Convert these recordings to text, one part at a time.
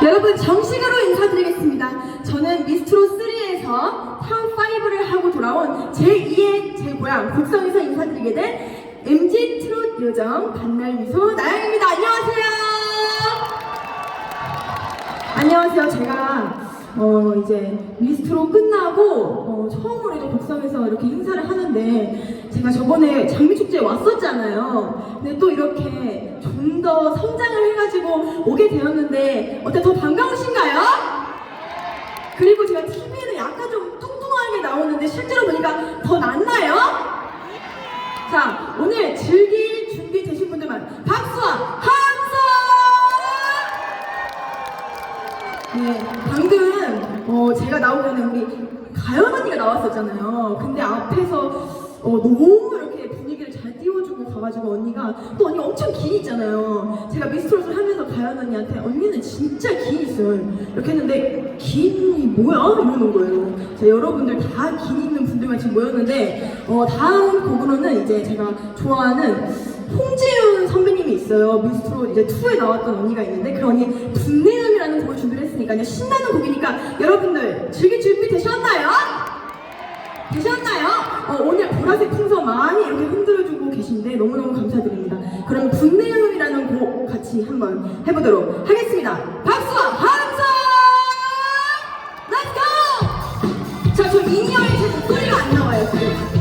여러분 정식으로 인사드리겠습니다. 저는 미스트롯3에서 탑5를 하고 돌아온 제2의 제 고향 곡성에서 인사드리게 된 MG 트롯 요정 반날미소 나영입니다. 안녕하세요. 안녕하세요. 제가 이제 미스트롯 끝나고 처음으로 이제 곡성에서 이렇게 행사를 하는데 제가 저번에 장미축제에 왔었잖아요. 근데 또 이렇게 좀 더 성장을 해가지고 오게 되었는데 어때 더 반가우신가요? 그리고 제가 TV에는 약간 좀 뚱뚱하게 나오는데 실제로 보니까 더 낫나요? 자, 오늘 즐길 준비 되신 분들만 박수와 함성! 네, 방금 제가 나오기 전에 우리 가연 언니가 나왔었잖아요. 근데 앞에서 너무 이렇게 분위기를 잘 띄워주고 가가지고 언니가 또 언니가 엄청 긴 있잖아요. 제가 미스트롯을 하면서 가연 언니한테 언니는 진짜 긴 있어요 이렇게 했는데 긴이 뭐야? 이러는 거예요. 자, 여러분들 다 긴 있는 분들만 지금 모였는데 다음 곡으로는 이제 제가 좋아하는 홍지윤 선배님이 있어요. 미스트롯 이제 2에 나왔던 언니가 있는데 그 언니 분내음이라는 곡을 준비를 했으니까요. 신나는 곡이니까 여러분들 즐길 준비 되셨나요? 되셨나요? 오늘 보라색 풍선 많이 이렇게 흔들어주고 계신데 너무너무 감사드립니다. 그럼 분내음이라는 곡 같이 한번 해보도록 하겠습니다. 박수와 함성! Let's go! 자, 저 인이어에 제 목소리가 안 나와요 지금.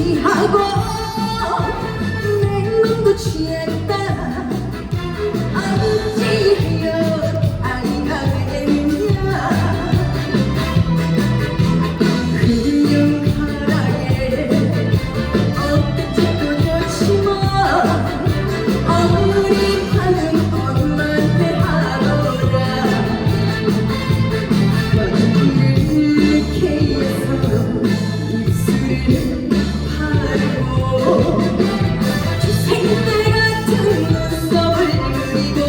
취하고 내 맘도 취했다 어찌하여 아이가 되느냐 금융하라에 어떻게도 좋지만 어머니 파는 엄마한테 하더라 이렇게 해서 입술을 바르고 생때 같은 눈썹을 그리고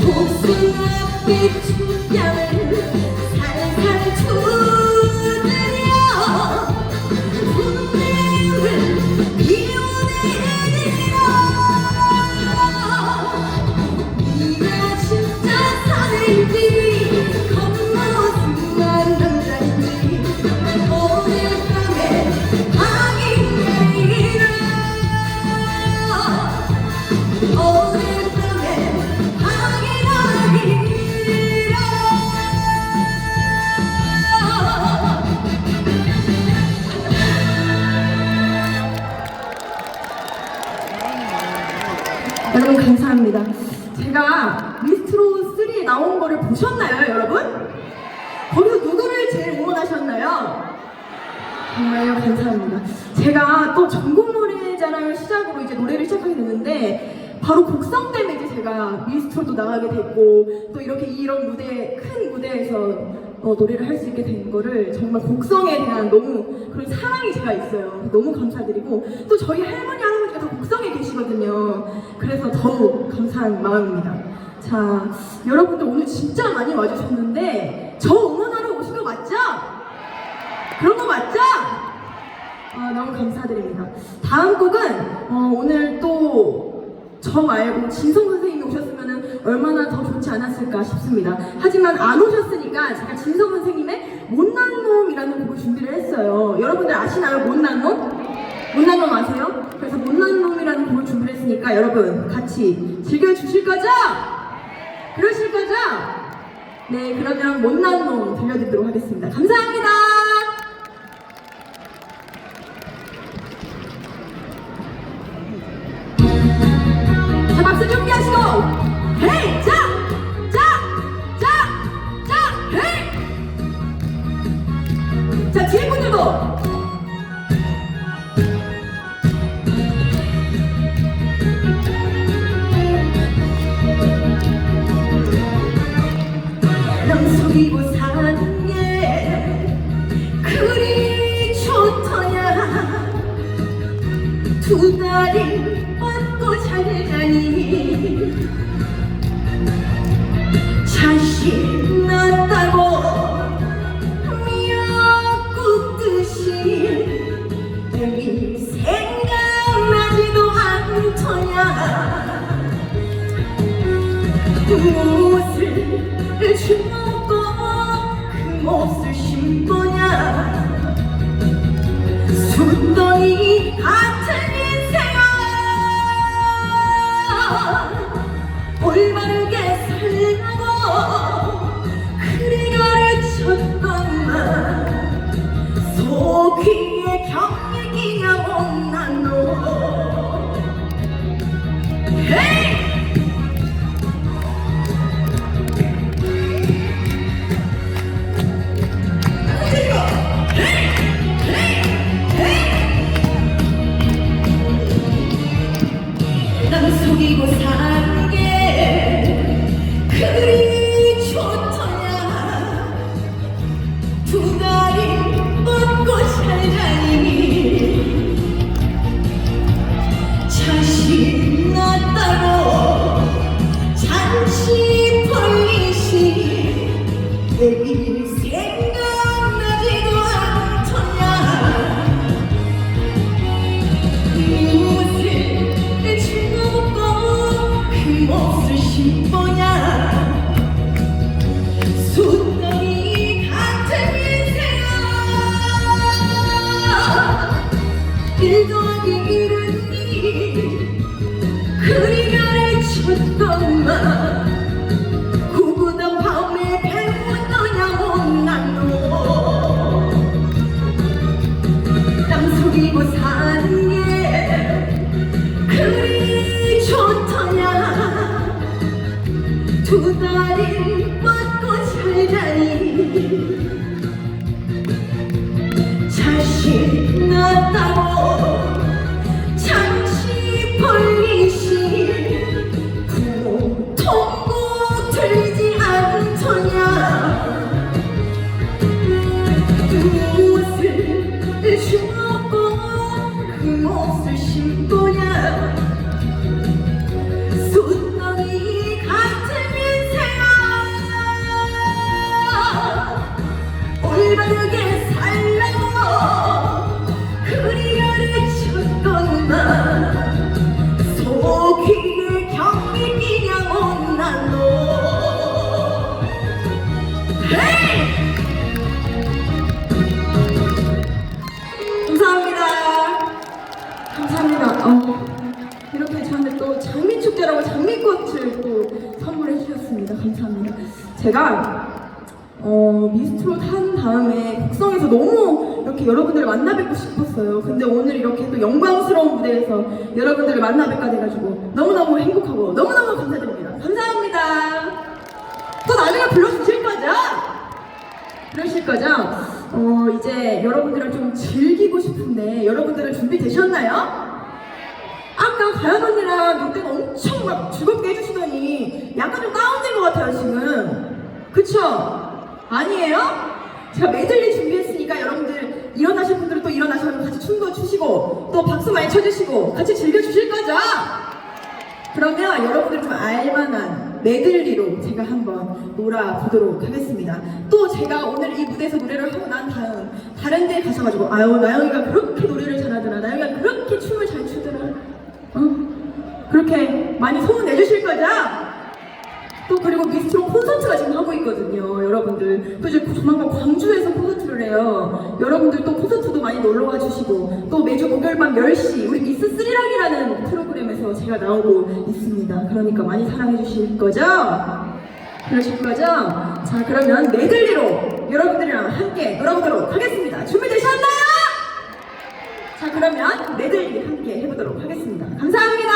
복숭아빛 춘향을 살살 두드려 분명을 비워내리라 네가 진짜 사내인지 겉모습만 남자인지 오늘 밤에 확인해이라 오늘 밤에 확인하리라 여러분 감사합니다. 제가 미스트로 3에 나온 거를 보셨나요, 여러분? 거기서 누구를 제일 응원하셨나요? 정말요, 감사합니다. 제가 또 전국 노래자랑을 시작으로 이제 노래를 시작하게 됐는데 바로 곡성 때문에 이제 제가 미스트로도 나가게 됐고 또 이렇게 이런 무대, 큰 무대에서 노래를 할 수 있게 된 거를 정말 곡성에 대한 너무 그런 사랑이 제가 있어요. 너무 감사드리고 또 저희 할머니, 할아버지가 다 곡성에 계시거든요. 그래서 더욱 감사한 마음입니다. 자, 여러분들 오늘 진짜 많이 와주셨는데 저 응원하러 오신 거 맞죠? 그런 거 맞죠? 너무 감사드립니다. 다음 곡은 오늘 또 저 말고 진성 선생님이 오셨으면 얼마나 더 좋지 않았을까 싶습니다. 하지만 안 오셨으니까 제가 진성 선생님의 못난 놈이라는 곡을 준비를 했어요. 여러분들 아시나요? 못난 놈? 못난 놈 아세요? 그래서 못난 놈이라는 곡을 준비를 했으니까 여러분 같이 즐겨주실 거죠? 그러실 거죠? 네, 그러면 못난 놈 들려드리도록 하겠습니다. 감사합니다. 자, 박수 준비하시고 헤이! 자! 헤이! 자, 뒤에 분들도 넌 속이고 사는 게 그리 좋더냐 두 다리 뻗고 잘자니 자신 났다고 미역국 듯이 애미 생각나지도 않더냐 무엇을 주먹고 그 몫을 심보냐 숫덩이 같은 인생아 올바르게 살라고 그리 가르쳤건만 속이에 경력이냐 못난 놈 헤이! 난 속이고 사는 게 그리 좋더냐 두 다리 뻗고 살자니 자신 났다고 잔치 벌리시 애비 생각나지도 않더냐 무엇을 주먹고 그 몫을 심보냐 숫덩이 같은 인생아 일 더하기 일은 이 그리 가르쳤건만 구구단 밤에 배운 너냐 못난 놈 이렇게 저한테 또 장미축제라고 장미꽃을 또 선물해 주셨습니다. 감사합니다. 제가 미스트롯 한 다음에 곡성에서 너무 이렇게 여러분들을 만나 뵙고 싶었어요. 근데 오늘 이렇게 또 영광스러운 무대에서 여러분들을 만나 뵙게 돼가지고 너무너무 행복하고 너무너무 감사드립니다. 감사합니다. 또 나중에 불러주실 거죠? 그러실 거죠? 이제 여러분들을 좀 즐기고 싶은데 여러분들은 준비되셨나요? 아까 가연 언니랑 이때가 엄청 막 즐겁게 해주시더니 약간 좀 다운된 것 같아요 지금. 그쵸? 아니에요? 제가 메들리 준비했으니까 여러분들 일어나실 분들은 또 일어나셔서 같이 춤도 추시고 또 박수 많이 쳐주시고 같이 즐겨주실 거죠? 그러면 여러분들 좀 알만한 메들리로 제가 한번 놀아보도록 하겠습니다. 또 제가 오늘 이 무대에서 노래를 하고 난 다음 다른 데 가셔가지고 아유 나영이가 그렇게 노래를 잘하더라, 나영이가 그렇게 춤을 잘 추더라, 그렇게 많이 소문 내주실 거죠? 또 그리고 미스트롯 콘서트가 지금 하고 있거든요. 여러분들 또 이제 조만간 광주에서 콘서트를 해요. 여러분들 또 콘서트도 많이 놀러와 주시고 또 매주 목요일 밤 10시 우리 미스 스리랑이라는 프로그램에서 제가 나오고 있습니다. 그러니까 많이 사랑해 주실 거죠? 그러실 거죠? 자 그러면 메들리로 여러분들이랑 함께 놀아보도록 하겠습니다. 준비되셨나요? 자 그러면 메들리 함께 해보도록 하겠습니다. 감사합니다.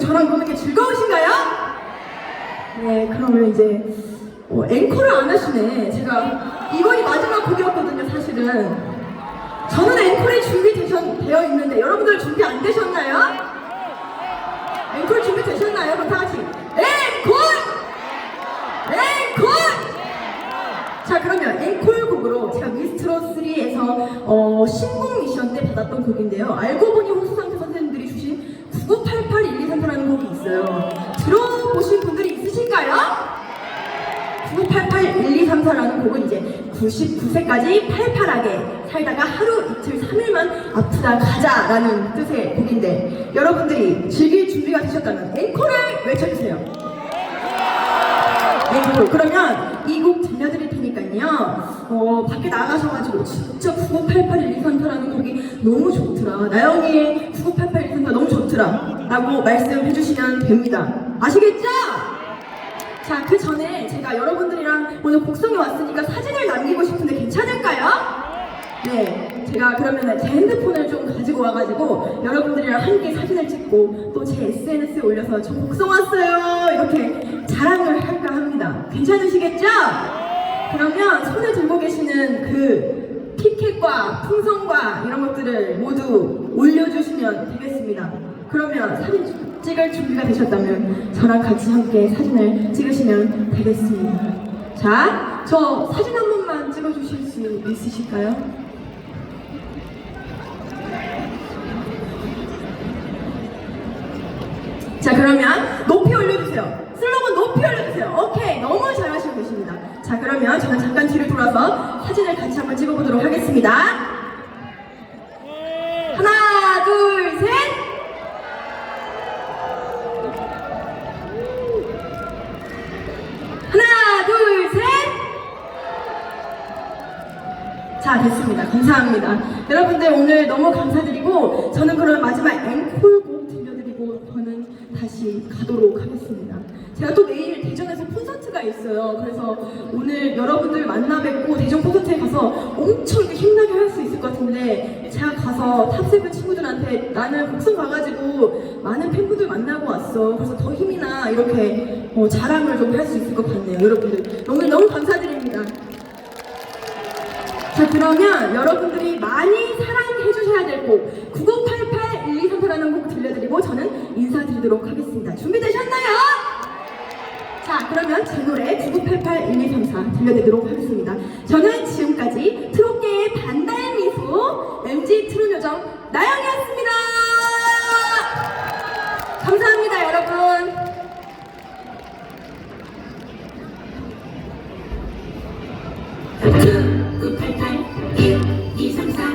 저랑 노는 게 즐거우신가요? 네, 그러면 이제 앵콜을 안 하시네. 제가 이번이 마지막 곡이었거든요, 사실은. 저는 앵콜이 준비되어 있는데 여러분들 준비 안 되셨나요? 앵콜 준비되셨나요? 그럼 다 같이 앵콜! 앵콜! 자, 그러면 앵콜 곡으로 제가 미스트롯 3에서 신곡 미션 때 받았던 곡인데요. 알고 보니 홍수상태 선생님들이 주신 9988-1234라는 곡이 있어요. 들어보신 분들이 있으신가요? 9988-1234라는 곡은 이제 99세까지 팔팔하게 살다가 하루 이틀 3일만 아프다 가자라는 뜻의 곡인데 여러분들이 즐길 준비가 되셨다면 앵콜을 외쳐주세요. 앵콜. 그러면 이 곡 들려드릴 테니까요. 밖에 나가셔가지고 진짜 9988-1234라는 곡이 너무 좋더라. 나영이의 9988-1234 너무 좋더라 라고 말씀해 주시면 됩니다. 아시겠죠? 자, 그 전에 제가 여러분들이랑 오늘 곡성에 왔으니까 사진을 남기고 싶은데 괜찮을까요? 네, 제가 그러면 제 핸드폰을 좀 가지고 와가지고 여러분들이랑 함께 사진을 찍고 또 제 SNS에 올려서 저 곡성 왔어요 이렇게 자랑을 할까 합니다. 괜찮으시겠죠? 그러면 손에 들고 계시는 그 티켓과 풍선과 이런 것들을 모두 올려주시면 되겠습니다. 그러면 사진 찍을 준비가 되셨다면 저랑 같이 함께 사진을 찍으시면 되겠습니다. 자, 저 사진 한 번만 찍어주실 수 있으실까요? 자, 그러면 높이 올려주세요. 슬로건 높이 올려주세요. 오케이, 너무 잘하시고 계십니다. 자, 그러면 저는 잠깐 뒤를 돌아서 사진을 같이 한번 찍어보도록 하겠습니다. 하나, 둘, 셋! 하나, 둘, 셋! 자, 됐습니다. 감사합니다. 여러분들 오늘 너무 감사드리고 저는 그럼 마지막 앵콜곡 들려드리고 저는 다시 가도록 하겠습니다. 제가 또 내일 대전에서 콘서트가 있어요. 그래서 오늘 여러분들 만나 뵙고 대전 콘서트에 가서 엄청 이렇게 힘나게 할 수 있을 것 같은데 제가 가서 탑세븐 친구들한테 나는 곡성 가가지고 많은 팬분들 만나고 왔어. 그래서 더 힘이나 이렇게 자랑을 좀 할 수 있을 것 같네요. 여러분들 오늘 너무 감사드립니다. 자, 그러면 여러분들이 많이 사랑해 주셔야 될 곡 9988-1234라는 곡 들려드리고 저는 인사드리도록 하겠습니다. 준비되셨나요? 자, 그러면 제 노래 9988-1234 들려드리도록 하겠습니다. 저는 지금까지 트롯계의 반달 미소 MG 트롯 요정 나영이었습니다. 감사합니다, 여러분. 구구 88 1234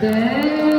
네.